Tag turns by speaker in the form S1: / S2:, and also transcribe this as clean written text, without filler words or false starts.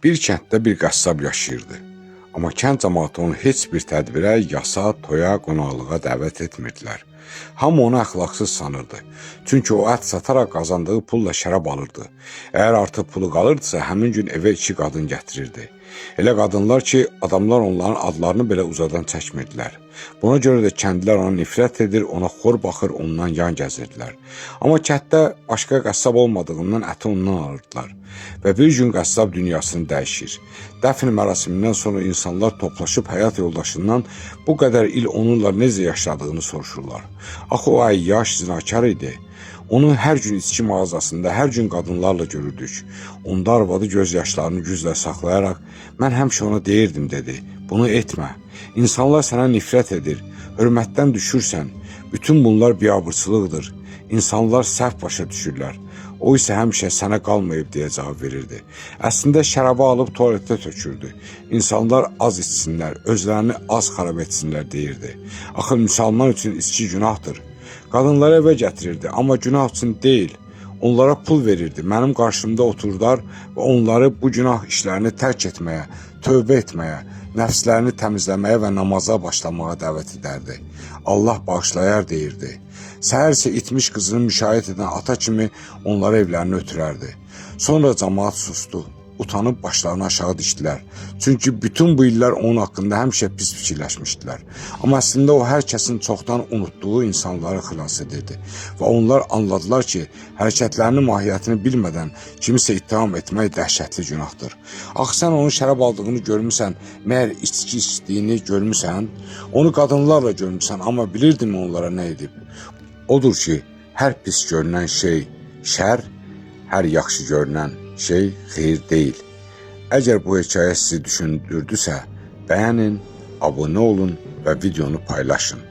S1: Bir kənddə bir qəssab yaşayırdı. Amma kənd cəmaatı onu heç bir tədbirə, yasa, toya, qonaqlığa dəvət etmirdilər. Hamı onu əxlaqsız sanırdı. Çünki o ət sataraq qazandığı pulla şərab alırdı. Əgər artıq pulu qalırdısa, həmin gün evə 2 qadın gətirirdi. Elə qadınlar ki, adamlar onların adlarını belə uzadan çəkmirdilər. Buna görə də kəndlilər ona nifrət edir, ona xor baxır, ondan yan gəzirdilər. Amma kənddə başqa qəssab olmadığından əti ondan alırdılar. Və bir gün qəssab dünyasını dəyişir. Dəfn mərasimindən sonra insanlar toplaşıb həyat yoldaşından bu qədər il onunla necə yaşadığını soruşurlar. Axı o əyyaş zinakar idi. Onu hər gün içki mağazasında, hər gün qadınlarla görürdük. Onda arvadı göz yaşlarını güclə saxlayaraq, mən həmişə ona deyirdim, dedi, bunu etmə. İnsanlar sənə nifrət edir, hörmətdən düşürsən. Bütün bunlar biabırçılıqdır. İnsanlar səhv başa düşürlər. O isə həmişə sənə qalmayıb deyə cavab verirdi. Əslində şərabı alıb tualetdə tökürdü. İnsanlar az içsinlər, özlərini az xarab etsinlər deyirdi. Axı müsəlman üçün içki günahdır. Qadınları evə gətirirdi, amma günah üçün deyil. Onlara pul verirdi, mənim qarşımda oturdular və onları bu günah işlərini tərk etməyə, tövbə etməyə, nəfslərini təmizləməyə və namaza başlamağa dəvət edərdi. Allah bağışlayar deyirdi. Səhər isə itmiş qızını müşahidə edən ata kimi onları evlərini ötürərdi. Sonra cəmaat sustu. Utanıb başlarını aşağı dikdilər. Çünki bütün bu illər onun haqqında həmişə pis fikirləşmişdilər. Amma əslində o hər kəsin çoxdan unutduğu insanları xilas edirdi. Və onlar anladılar ki, hərəkətlərinin mahiyyətini bilmədən kimisə ittiham etmək dəhşətli günahdır. Axı sən onun şərab aldığını görmüsən, məyər içki içdiyini görmüsən? Onu qadınlarla görmüsən, amma bilirdin onlara nə edib? Odur ki, hər pis görünən şey şər, hər yaxşı görünən şey xeyir deyil. Əgər bu hekayə sizi düşündürdüsə, bəyənin, abunə olun və videonu paylaşın.